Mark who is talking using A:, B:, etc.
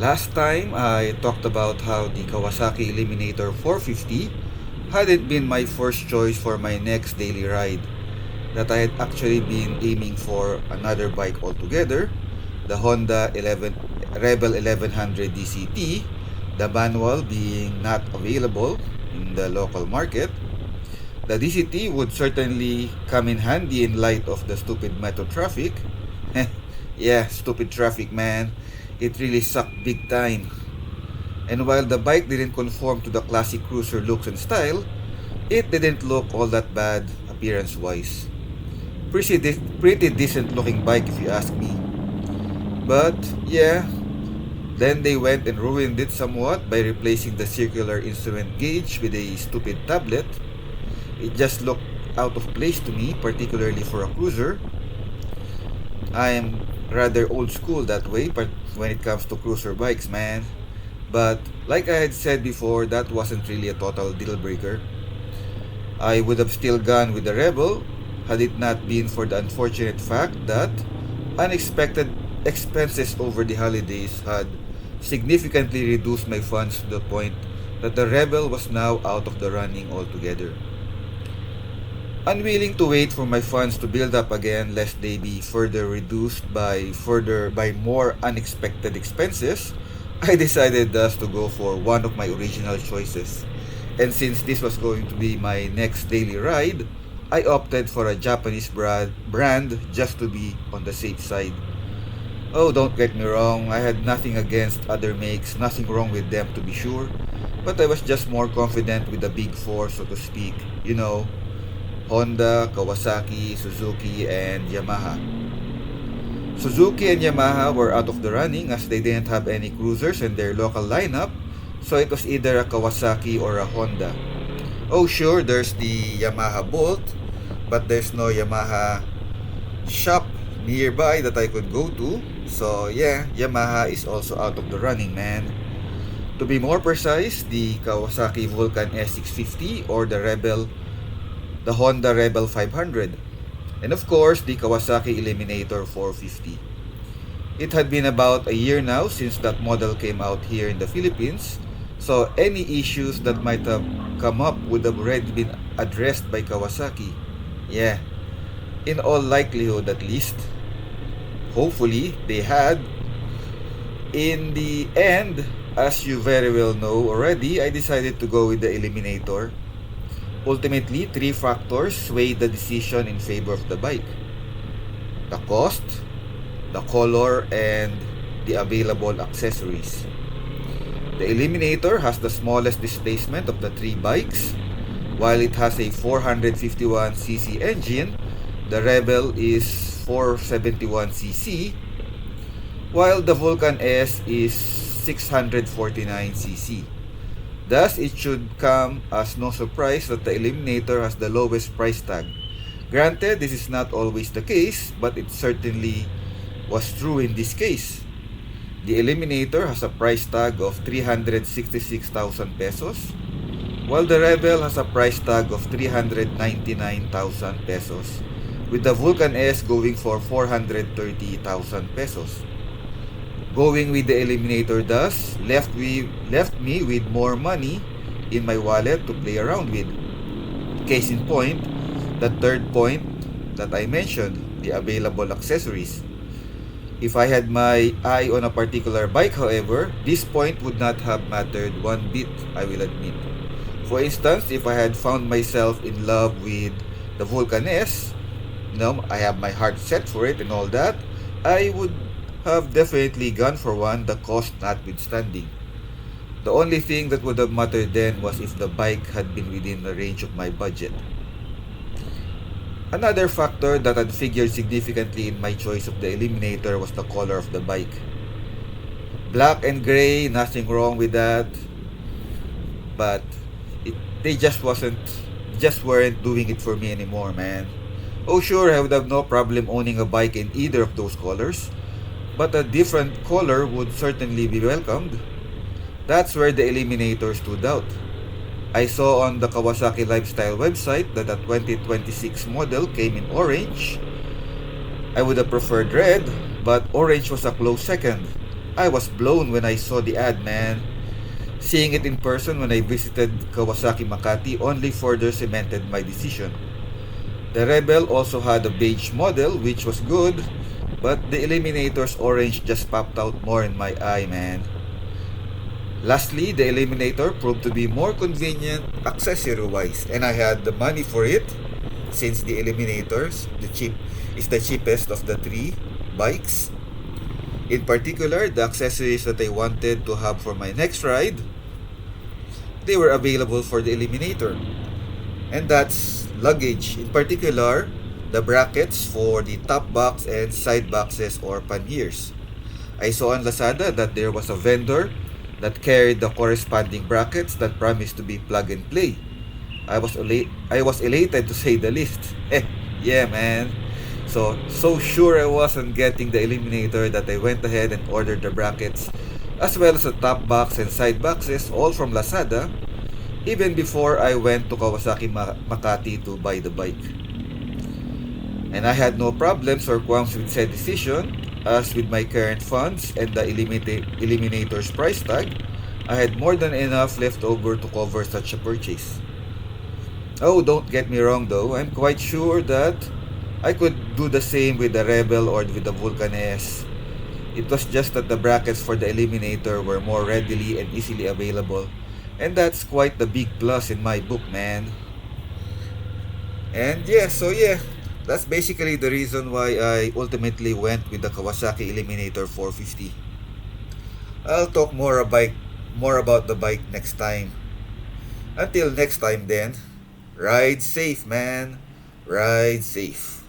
A: Last time I talked about how the Kawasaki Eliminator 450 hadn't been my first choice for my next daily ride, that I had actually been aiming for another bike altogether, the Honda 11 Rebel 1100 DCT, the manual being not available in the local market. The DCT would certainly come in handy in light of the stupid metro traffic. Yeah, stupid traffic, man. It really sucked big time. And while the bike didn't conform to the classic cruiser looks and style, it didn't look all that bad appearance-wise. Pretty decent looking bike if you ask me. But yeah, then they went and ruined it somewhat by replacing the circular instrument gauge with a stupid tablet. It just looked out of place to me, particularly for a cruiser. I am rather old school that way, but when it comes to cruiser bikes, man. But like I had said before, that wasn't really a total deal breaker. I would have still gone with the Rebel had it not been for the unfortunate fact that unexpected expenses over the holidays had significantly reduced my funds to the point that the Rebel was now out of the running altogether. Unwilling to wait for my funds to build up again lest they be further reduced by more unexpected expenses, I decided thus to go for one of my original choices. And since this was going to be my next daily ride, I opted for a Japanese brand just to be on the safe side. Oh, don't get me wrong, I had nothing against other makes, nothing wrong with them to be sure, but I was just more confident with the big four, so to speak. You know, Honda, Kawasaki, Suzuki, and Yamaha. Suzuki and Yamaha were out of the running as they didn't have any cruisers in their local lineup, so it was either a Kawasaki or a Honda. Oh sure, there's the Yamaha Bolt, but there's no Yamaha shop nearby that I could go to, so yeah, Yamaha is also out of the running, man. To be more precise, the Kawasaki Vulcan S650 or the Honda Rebel 500, and of course the Kawasaki Eliminator 450. It had been about a year now since that model came out here in the Philippines, so any issues that might have come up would have already been addressed by Kawasaki. Yeah, in all likelihood at least. Hopefully they had. In the end, as you very well know already, I decided to go with the Eliminator. Ultimately, three factors swayed the decision in favor of the bike: the cost, the color, and the available accessories. The Eliminator has the smallest displacement of the three bikes. While it has a 451cc engine, the Rebel is 471cc, while the Vulcan S is 649cc. Thus, it should come as no surprise that the Eliminator has the lowest price tag. Granted, this is not always the case, but it certainly was true in this case. The Eliminator has a price tag of 366,000 pesos, while the Rebel has a price tag of 399,000 pesos, with the Vulcan S going for 430,000 pesos. Going with the Eliminator thus left me with more money in my wallet to play around with. Case in point, the third point that I mentioned, the available accessories. If I had my eye on a particular bike, however, this point would not have mattered one bit, I will admit. For instance, if I had found myself in love with the Vulcan S, I have my heart set for it and all that, I would have definitely gone for one, the cost notwithstanding. The only thing that would have mattered then was if the bike had been within the range of my budget. Another factor that had figured significantly in my choice of the Eliminator was the color of the bike. Black and gray, nothing wrong with that, but they just weren't doing it for me anymore, man. Oh sure, I would have no problem owning a bike in either of those colors, but a different color would certainly be welcomed. That's where the Eliminator stood out. I saw on the Kawasaki Lifestyle website that the 2026 model came in orange. I would have preferred red, but orange was a close second. I was blown when I saw the ad, man. Seeing it in person when I visited Kawasaki Makati only further cemented my decision. The Rebel also had a beige model which was good, but the Eliminator's orange just popped out more in my eye, man. Lastly, the Eliminator proved to be more convenient accessory-wise, and I had the money for it since the Eliminators is the cheapest of the three bikes. In particular, the accessories that I wanted to have for my next ride, they were available for the Eliminator. And that's luggage. In particular, the brackets for the top box and side boxes or panniers. I saw on Lazada that there was a vendor that carried the corresponding brackets that promised to be plug and play. I was elated to say the least. Yeah, man. So sure I was on getting the Eliminator that I went ahead and ordered the brackets as well as the top box and side boxes all from Lazada even before I went to Kawasaki Makati to buy the bike. And I had no problems or qualms with said decision, as with my current funds and the Eliminator's price tag, I had more than enough left over to cover such a purchase. Oh, don't get me wrong though, I'm quite sure that I could do the same with the Rebel or with the Vulcan S. It was just that the brackets for the Eliminator were more readily and easily available. And that's quite the big plus in my book, man. And yeah, that's basically the reason why I ultimately went with the Kawasaki Eliminator 450. I'll talk more about the bike next time. Until next time then, ride safe, man. Ride safe.